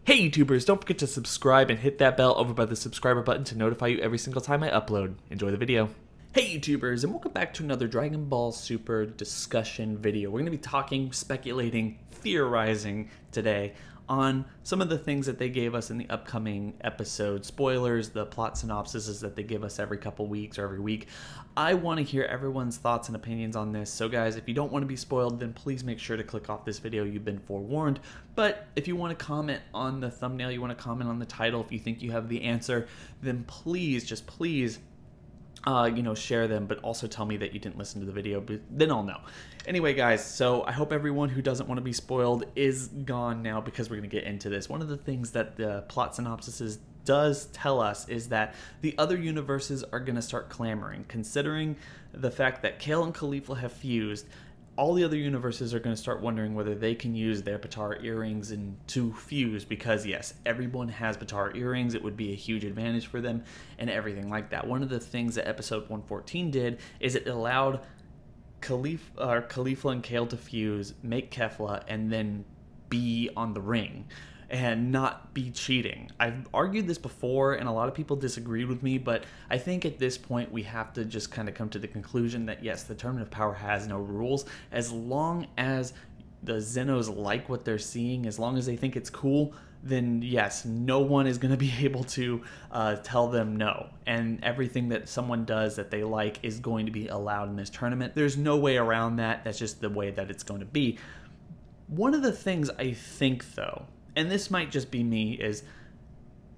Hey YouTubers, don't forget to subscribe and hit that bell over by the subscriber button to notify you every single time I upload. Enjoy the video. Hey YouTubers, and welcome back to another Dragon Ball Super discussion video. We're going to be talking, speculating, theorizing today on some of the things that they gave us in the upcoming episode. Spoilers, the plot synopsises that they give us every couple weeks or every week. I want to hear everyone's thoughts and opinions on this. So guys, if you don't want to be spoiled, then please make sure to click off this video. You've been forewarned. But if you want to comment on the thumbnail, you want to comment on the title, if you think you have the answer, then please, just please, share them, but also tell me that you didn't listen to the video, but then I'll know. Anyway, guys, so I hope everyone who doesn't want to be spoiled is gone now because we're going to get into this. One of the things that the plot synopsis does tell us is that the other universes are going to start clamoring, considering the fact that Kale and Caulifla have fused. All the other universes are going to start wondering whether they can use their Potara earrings to fuse, because yes, everyone has Potara earrings. It would be a huge advantage for them and everything like that. One of the things that episode 114 did is it allowed Caulifla and Kale to fuse, make Kefla, and then be on the ring and not be cheating. I've argued this before and a lot of people disagreed with me, but I think at this point we have to just kind of come to the conclusion that yes, the Tournament of Power has no rules. As long as the Zenos like what they're seeing, as long as they think it's cool, then yes, no one is going to be able to tell them no. And everything that someone does that they like is going to be allowed in this tournament. There's no way around that. That's just the way that it's going to be. One of the things I think, though, and this might just be me, is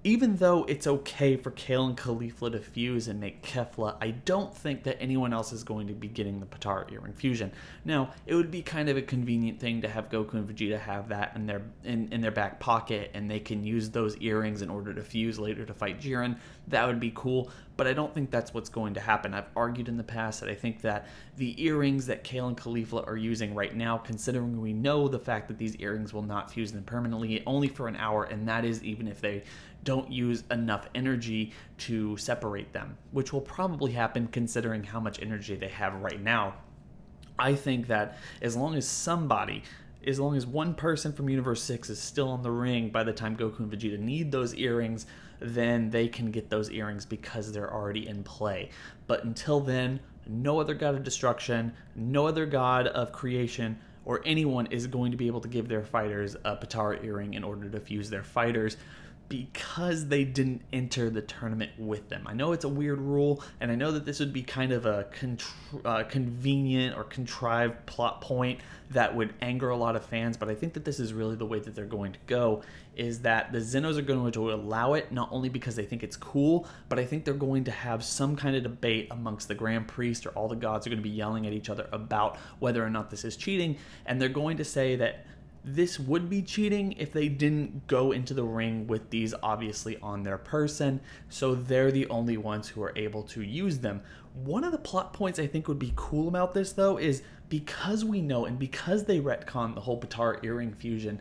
even though it's okay for Kale and Caulifla to fuse and make Kefla, I don't think that anyone else is going to be getting the Potara earring fusion. Now, it would be kind of a convenient thing to have Goku and Vegeta have that in their back pocket, and they can use those earrings in order to fuse later to fight Jiren. That would be cool, but I don't think that's what's going to happen. I've argued in the past that I think that the earrings that Kale and Caulifla are using right now, considering we know the fact that these earrings will not fuse them permanently, only for an hour, and that is even if they don't use enough energy to separate them, which will probably happen considering how much energy they have right now. I think that as long as one person from Universe 6 is still on the ring by the time Goku and Vegeta need those earrings, then they can get those earrings because they're already in play. But until then, no other god of destruction, no other god of creation, or anyone is going to be able to give their fighters a Potara earring in order to fuse their fighters, because they didn't enter the tournament with them. I know it's a weird rule, and I know that this would be kind of a convenient or contrived plot point that would anger a lot of fans, but I think that this is really the way that they're going to go, is that the Zenos are going to allow it, not only because they think it's cool, but I think they're going to have some kind of debate amongst the Grand Priest, or all the gods are going to be yelling at each other about whether or not this is cheating, and they're going to say that this would be cheating if they didn't go into the ring with these obviously on their person, so they're the only ones who are able to use them. One of the plot points I think would be cool about this, though, is because we know, and because they retcon the whole Potara earring fusion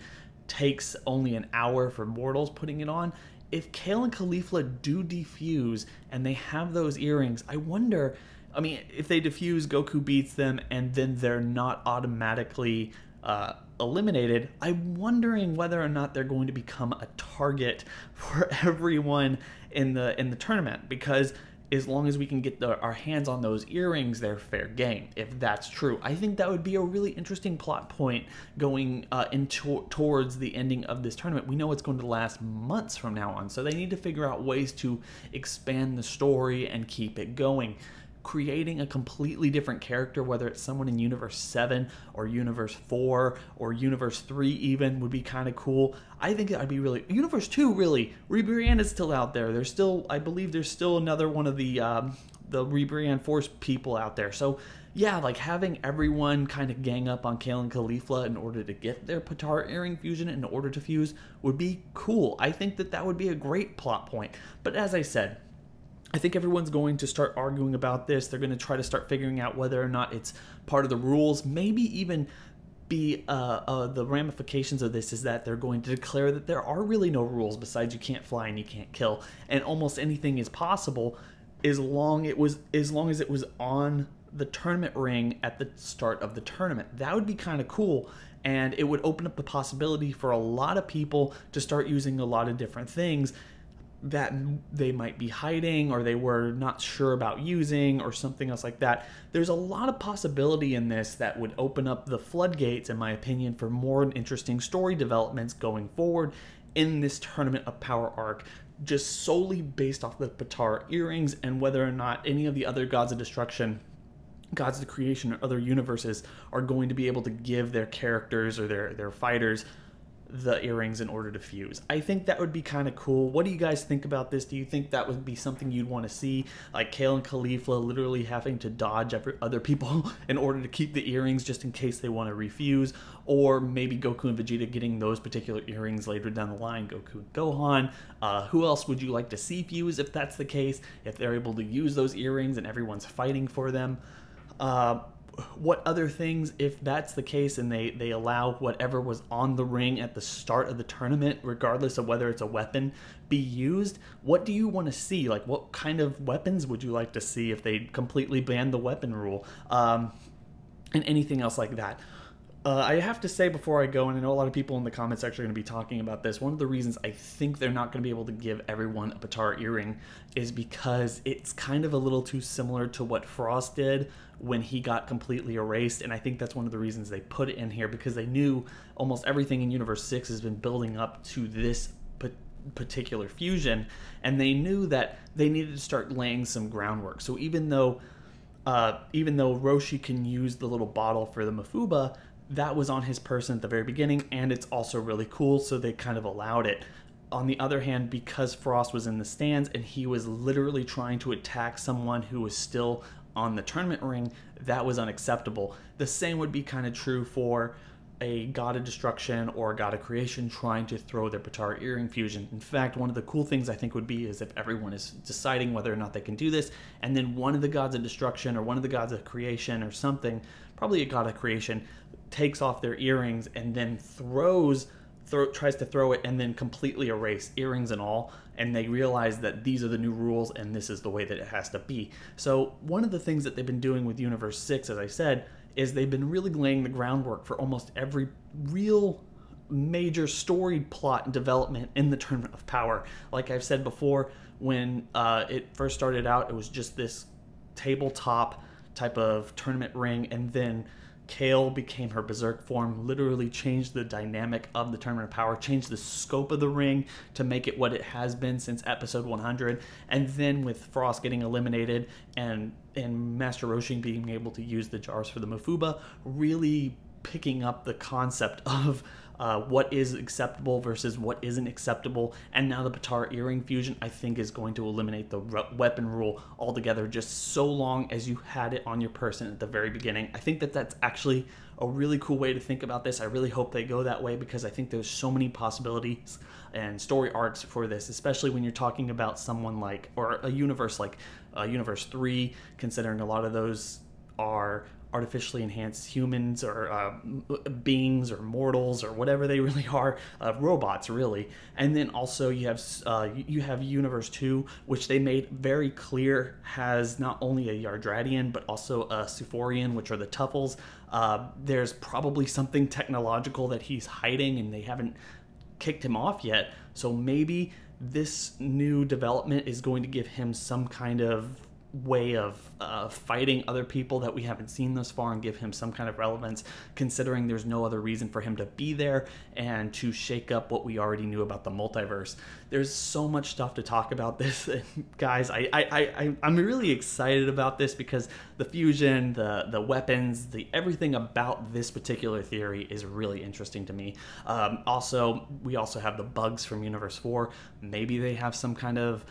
takes only an hour for mortals putting it on, if Kale and Caulifla do defuse and they have those earrings, I wonder, I mean, if they defuse, Goku beats them, and then they're not automatically eliminated, I'm wondering whether or not they're going to become a target for everyone in the tournament, because as long as we can get our hands on those earrings, they're fair game, if that's true. I think that would be a really interesting plot point going towards the ending of this tournament. We know it's going to last months from now on, so they need to figure out ways to expand the story and keep it going. Creating a completely different character, whether it's someone in Universe 7 or Universe 4 or Universe 3 even, would be kind of cool. I think that would be really... Universe 2, really. Ribrianne is still out there. There's still, I believe there's still another one of the Ribrianne Force people out there. So yeah, like having everyone kind of gang up on Kale and Caulifla in order to get their Potara earring fusion in order to fuse would be cool. I think that that would be a great plot point. But as I said, I think everyone's going to start arguing about this. They're going to try to start figuring out whether or not it's part of the rules. Maybe even be the ramifications of this is that they're going to declare that there are really no rules besides you can't fly and you can't kill, and almost anything is possible as long as it was on the tournament ring at the start of the tournament. That would be kind of cool. and it would open up the possibility for a lot of people to start using a lot of different things that they might be hiding or they were not sure about using or something else like that. There's a lot of possibility in this that would open up the floodgates, in my opinion, for more interesting story developments going forward in this Tournament of Power arc, just solely based off the Potara earrings and whether or not any of the other gods of destruction, gods of creation, or other universes are going to be able to give their characters or their fighters the earrings in order to fuse. I think that would be kind of cool. What do you guys think about this? Do you think that would be something you'd want to see? Like Kale and Caulifla literally having to dodge other people in order to keep the earrings just in case they want to refuse? Or maybe Goku and Vegeta getting those particular earrings later down the line, Goku and Gohan. Who else would you like to see fuse if that's the case? If they're able to use those earrings and everyone's fighting for them? What other things, if that's the case and they allow whatever was on the ring at the start of the tournament, regardless of whether it's a weapon, be used? What do you want to see? Like, what kind of weapons would you like to see if they completely banned the weapon rule? And anything else like that. I have to say before I go, and I know a lot of people in the comments actually going to be talking about this, one of the reasons I think they're not going to be able to give everyone a Potara earring is because it's kind of a little too similar to what Frost did when he got completely erased, and I think that's one of the reasons they put it in here, because they knew almost everything in Universe 6 has been building up to this particular fusion, and they knew that they needed to start laying some groundwork. So even though Roshi can use the little bottle for the Mafuba, that was on his person at the very beginning, and it's also really cool, so they kind of allowed it. On the other hand, because Frost was in the stands and he was literally trying to attack someone who was still on the tournament ring, that was unacceptable. The same would be kind of true for a God of Destruction or a God of Creation trying to throw their Potara earring fusion. In fact, one of the cool things I think would be is if everyone is deciding whether or not they can do this, and then one of the Gods of Destruction or one of the Gods of Creation or something, probably a God of Creation, takes off their earrings and then tries to throw it and then completely erase, earrings and all, and they realize that these are the new rules and this is the way that it has to be. So one of the things that they've been doing with Universe 6, as I said, is they've been really laying the groundwork for almost every real major story plot and development in the Tournament of Power. Like I've said before, when it first started out, it was just this tabletop type of tournament ring, and then Kale became her berserk form, literally changed the dynamic of the Tournament of Power, changed the scope of the ring to make it what it has been since episode 100. And then with Frost getting eliminated and Master Roshi being able to use the jars for the Mafuba, really picking up the concept of what is acceptable versus what isn't acceptable. And now the Potara earring fusion, I think, is going to eliminate the weapon rule altogether, just so long as you had it on your person at the very beginning. I think that that's actually a really cool way to think about this. I really hope they go that way, because I think there's so many possibilities and story arcs for this, especially when you're talking about someone like, or a universe like Universe 3, considering a lot of those are artificially enhanced humans or beings or mortals or whatever they really are, robots really. And then also you have Universe 2, which they made very clear has not only a Yardradian but also a Suforian, which are the Tuffles. There's probably something technological that he's hiding and they haven't kicked him off yet, so maybe this new development is going to give him some kind of way of fighting other people that we haven't seen thus far and give him some kind of relevance, considering there's no other reason for him to be there and to shake up what we already knew about the multiverse. There's so much stuff to talk about this, guys. I'm really excited about this because the fusion, the weapons, everything about this particular theory is really interesting to me. We also have the bugs from Universe 4. Maybe they have some kind of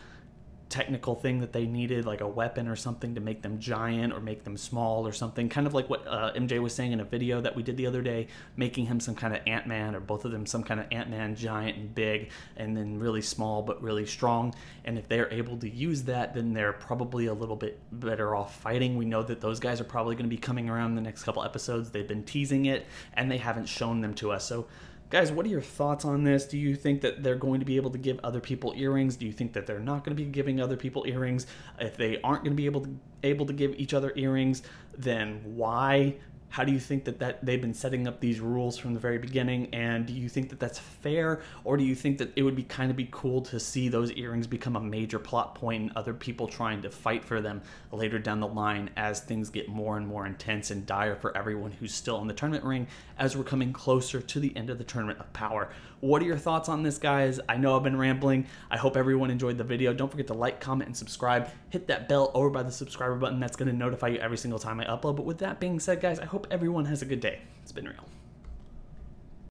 technical thing that they needed, like a weapon or something to make them giant or make them small or something, kind of like what MJ was saying in a video that we did the other day, making him some kind of Ant-Man, or both of them some kind of Ant-Man, giant and big, and then really small but really strong. And if they're able to use that, then they're probably a little bit better off fighting. We know that those guys are probably going to be coming around in the next couple episodes. They've been teasing it and they haven't shown them to us. So guys, what are your thoughts on this? Do you think that they're going to be able to give other people earrings? Do you think that they're not going to be giving other people earrings? If they aren't going to be able to give each other earrings, then why? How do you think that they've been setting up these rules from the very beginning? And do you think that that's fair? Or do you think that it would be kind of be cool to see those earrings become a major plot point and other people trying to fight for them later down the line as things get more and more intense and dire for everyone who's still in the tournament ring as we're coming closer to the end of the Tournament of Power? What are your thoughts on this, guys? I know I've been rambling. I hope everyone enjoyed the video. Don't forget to like, comment, and subscribe. Hit that bell over by the subscriber button. That's going to notify you every single time I upload. But with that being said, guys, I hope everyone has a good day. It's been real.